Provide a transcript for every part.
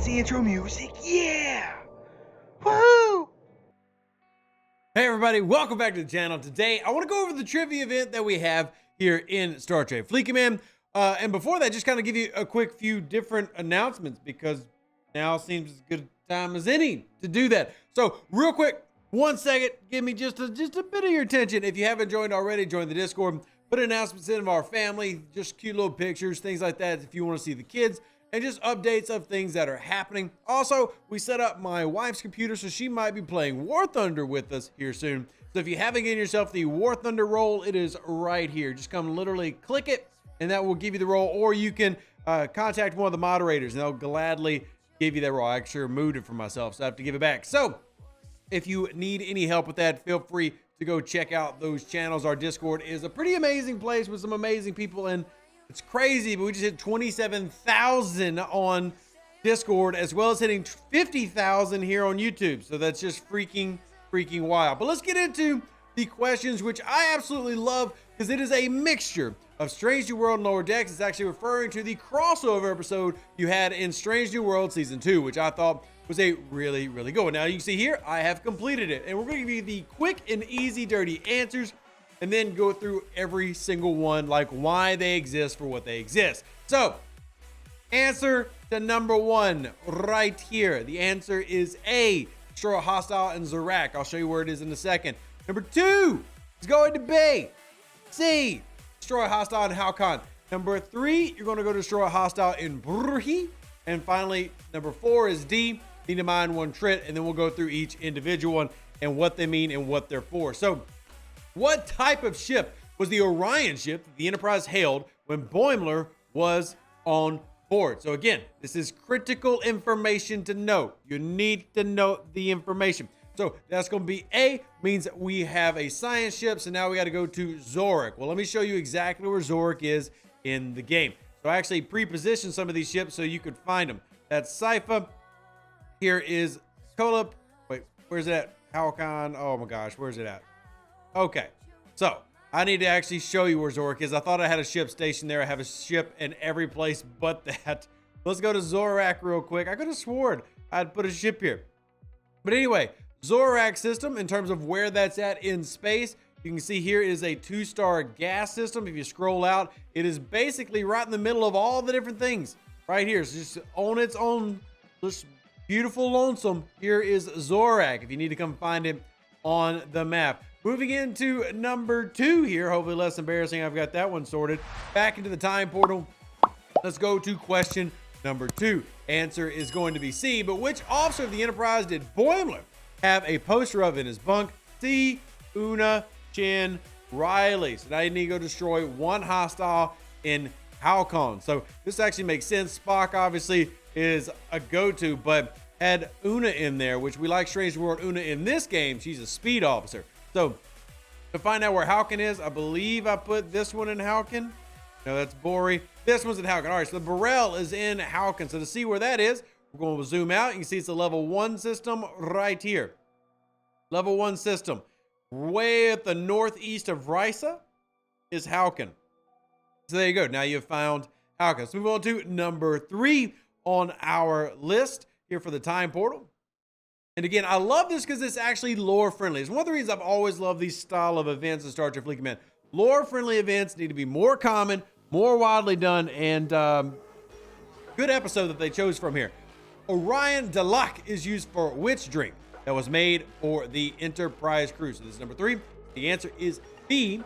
fancy intro music. Yeah! Woohoo! Hey everybody, welcome back to the channel. Today, I want to go over the trivia event that we have here in Star Trek Fleet Command. And before that, just kind of give you a quick few different announcements because now seems as good a time as any to do that. So real quick, 1 second, give me just a bit of your attention. If you haven't joined already, join the Discord. Put announcements in of our family, just cute little pictures, things like that if you want to see the kids, and just updates of things that are happening. Also, we set up my wife's computer, so she might be playing War Thunder with us here soon. So if you haven't given yourself the War Thunder role, it is right here. Just come literally click it, and that will give you the role, or you can contact one of the moderators, and they'll gladly give you that role. I actually removed it for myself, so I have to give it back. So if you need any help with that, feel free to go check out those channels. Our Discord is a pretty amazing place with some amazing people, and it's crazy, but we just hit 27,000 on Discord, as well as hitting 50,000 here on YouTube. So that's just freaking wild. But let's get into the questions, which I absolutely love because it is a mixture of Strange New World and Lower Decks. It's actually referring to the crossover episode you had in Strange New World Season 2, which I thought was a really good one. Now you can see here, I have completed it, and we're going to give you the quick and easy, dirty answers, and then go through every single one, like why they exist for what they exist. So, answer to number 1 right here. The answer is A, destroy a hostile in Zorak. I'll show you where it is in a second. Number 2 is going to B. C, destroy a hostile in Halcon. Number 3, you're going to go destroy a hostile in Brurhi. And finally, number 4 is D, need to mine 1 trit, and then we'll go through each individual one and what they mean and what they're for. So, what type of ship was the Orion ship that the Enterprise hailed when Boimler was on board? So again, this is critical information to know. You need to know the information. So that's going to be A, means that we have a science ship. So now we got to go to Zorik. Well, let me show you exactly where Zorik is in the game. So I actually pre-positioned some of these ships so you could find them. That's Sypha. Here is Kolop. Wait, where's it at? Halcon. Oh my gosh, where's it at? Okay, so I need to actually show you where Zorik is. I thought I had a ship stationed there. I have a ship in every place but that. Let's go to Zorak real quick. I could have sworn I'd put a ship here. But anyway, Zorak system, in terms of where that's at in space, you can see here is a 2-star gas system. If you scroll out, it is basically right in the middle of all the different things right here. So just on its own, just beautiful lonesome. Here is Zorak, if you need to come find it on the map. Moving into number 2 here, hopefully less embarrassing. I've got that one sorted. Back into the time portal. Let's go to question number 2. Answer is going to be C, but which officer of the Enterprise did Boimler have a poster of in his bunk? C, Una, Chin, Riley. So now you need to go destroy 1 hostile in Halcon. So this actually makes sense. Spock obviously is a go-to, but had Una in there, which we like Strange New World Una in this game. She's a speed officer. So to find out where Halcon is, I believe I put this one in Halcon. No, that's Bori. This one's in Halcon. All right, so the Burrell is in Halcon. So to see where that is, we're going to zoom out. You can see it's a level 1 system right here. Level 1 system. Way at the northeast of Risa is Halcon. So there you go. Now you've found Halcon. Let's move on to number 3 on our list here for the time portal. And again, I love this because it's actually lore friendly. It's one of the reasons I've always loved these style of events in Star Trek Fleet Command. Lore friendly events need to be more common, more widely done, and good episode that they chose from here. Orion Dalak is used for which drink that was made for the Enterprise crew? So this is number 3. The answer is B,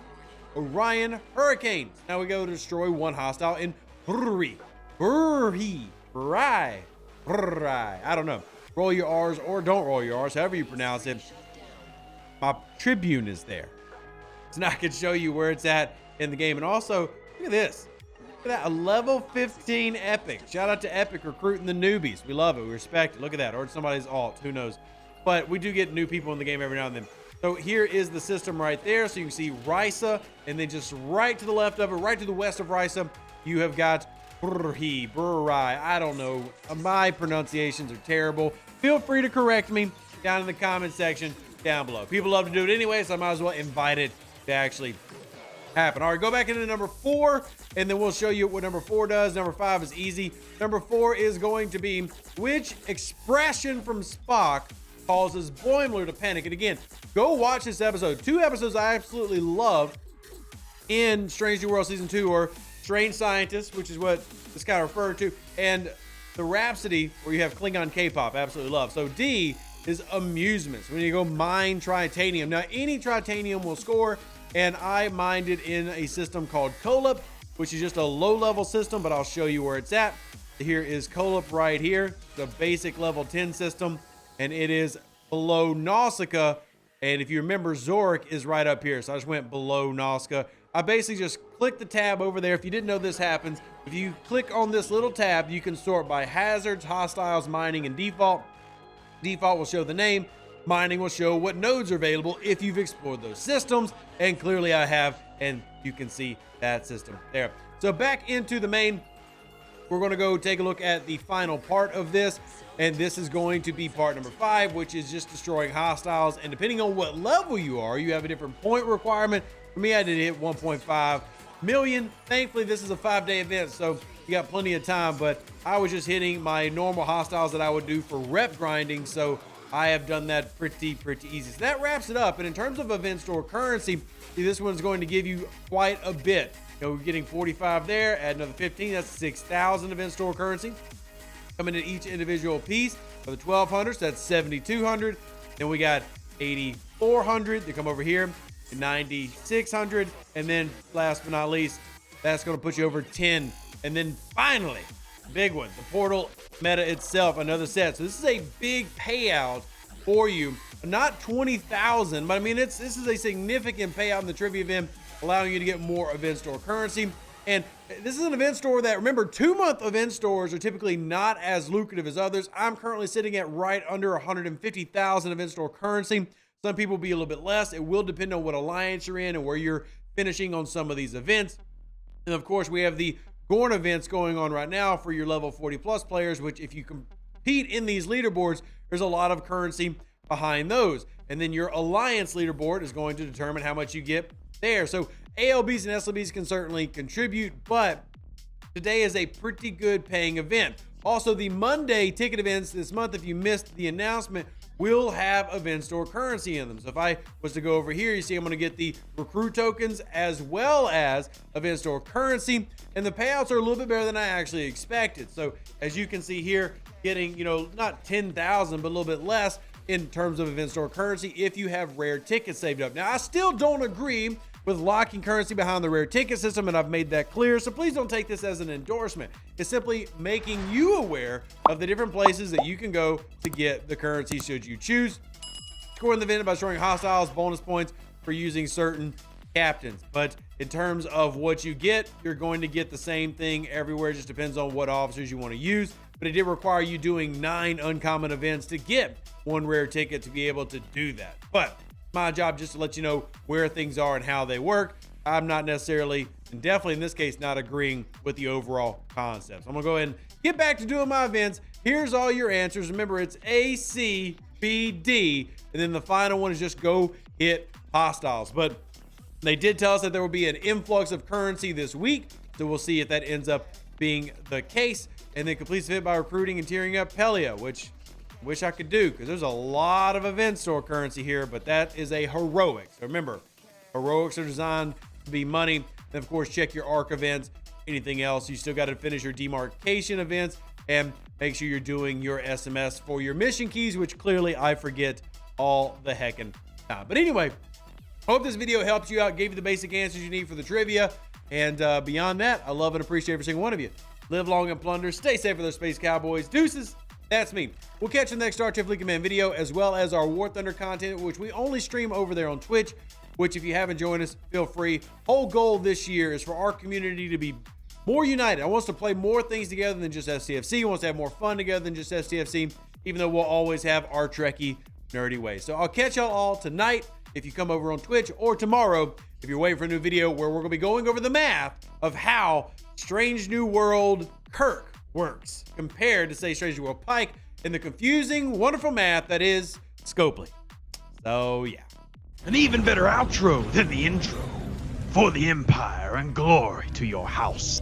Orion Hurricanes. Now we go to destroy 1 hostile in Brurhi. Brurhi. I don't know. Roll your R's or don't roll your R's, however you pronounce it. My Tribune is there. So now I can show you where it's at in the game. And also, look at this. Look at that, a level 15 Epic. Shout out to Epic recruiting the newbies. We love it, we respect it. Look at that, or somebody's alt, who knows. But we do get new people in the game every now and then. So here is the system right there. So you can see Risa, and then just right to the left of it, right to the west of Risa, you have got Brurhi. I don't know. My pronunciations are terrible. Feel free to correct me down in the comment section down below. People love to do it anyway, so I might as well invite it to actually happen. All right, go back into number 4, and then we'll show you what number 4 does. Number 5 is easy. Number 4 is going to be which expression from Spock causes Boimler to panic. And again, go watch this episode. 2 episodes I absolutely love in Strange New World Season 2 are Strange Scientist, which is what this kind of referred to, and the Rhapsody, where you have Klingon K-pop. Absolutely love. So D is amusements. When you go mine tritanium. Now, any tritanium will score, and I mined it in a system called Colip, which is just a low-level system, but I'll show you where it's at. Here is Colip right here, the basic level 10 system, and it is below Nausicaa. And if you remember, Zorik is right up here, so I just went below Nausicaa. I basically just click the tab over there. If you didn't know this happens, if you click on this little tab, you can sort by hazards, hostiles, mining, and default. Default will show the name. Mining will show what nodes are available if you've explored those systems, and clearly I have, and you can see that system there. So back into the main, we're going to go take a look at the final part of this, and this is going to be part number 5, which is just destroying hostiles. And depending on what level you are, you have a different point requirement. For me, I did hit 1.5 million. Thankfully, this is a 5-day event, so you got plenty of time, but I was just hitting my normal hostiles that I would do for rep grinding, so I have done that pretty easy. So that wraps it up. And in terms of event store currency, see, this one's going to give you quite a bit. You know, we're getting 45 there, add another 15, that's 6,000 event store currency. Coming to each individual piece for the 1200s, that's 7,200. Then we got 8,400 to come over here, 9,600. And then last but not least, that's going to put you over 10. And then finally, big one, the portal meta itself, another set. So this is a big payout for you. Not 20,000, but I mean, this is a significant payout in the trivia event, allowing you to get more event store currency. And this is an event store that, remember, 2-month event stores are typically not as lucrative as others. I'm currently sitting at right under 150,000 event store currency. Some people will be a little bit less. It will depend on what alliance you're in and where you're finishing on some of these events. And of course, we have the Gorn events going on right now for your level 40 plus players, which if you compete in these leaderboards, there's a lot of currency behind those. And then your alliance leaderboard is going to determine how much you get there. So ALBs and SLBs can certainly contribute, but today is a pretty good paying event. Also, the Monday ticket events this month, if you missed the announcement, will have event store currency in them. So if I was to go over here, you see I'm going to get the recruit tokens as well as event store currency, and the payouts are a little bit better than I actually expected. So as you can see here, getting, not 10,000, but a little bit less in terms of event store currency if you have rare tickets saved up. Now, I still don't agree with locking currency behind the rare ticket system, and I've made that clear, so please don't take this as an endorsement. It's simply making you aware of the different places that you can go to get the currency should you choose. Scoring the event by destroying hostiles, bonus points for using certain captains. But in terms of what you get, you're going to get the same thing everywhere. It just depends on what officers you want to use. But it did require you doing 9 uncommon events to get 1 rare ticket to be able to do that. But my job just to let you know where things are and how they work. I'm not necessarily, and definitely in this case, not agreeing with the overall concepts. I'm gonna go ahead and get back to doing my events. Here's all your answers. Remember, it's A, C, B, D, and then the final one is just go hit hostiles. But they did tell us that there will be an influx of currency this week, so we'll see if that ends up being the case. And then completes the event by recruiting and tearing up Pelia, which I wish I could do because there's a lot of event store currency here, but that is a heroic. So remember, heroics are designed to be money. And of course, check your arc events. Anything else, you still got to finish your demarcation events and make sure you're doing your SMS for your mission keys, which clearly I forget all the heckin' time. But anyway, hope this video helps you out, gave you the basic answers you need for the trivia. And beyond that, I love and appreciate every single one of you. Live long and plunder. Stay safe with those Space Cowboys. Deuces. That's me. We'll catch you in the next Star Trek Fleet Command video, as well as our War Thunder content, which we only stream over there on Twitch, which if you haven't joined us, feel free. Whole goal this year is for our community to be more united. I want us to play more things together than just STFC. I want us to have more fun together than just STFC, even though we'll always have our Trekkie nerdy ways. So I'll catch y'all all tonight if you come over on Twitch, or tomorrow if you're waiting for a new video where we're going to be going over the math of how Strange New World Kirk works compared to, say, Strange New World Pike in the confusing, wonderful math that is Scopely. So, yeah. An even better outro than the intro. for the Empire and glory to your house.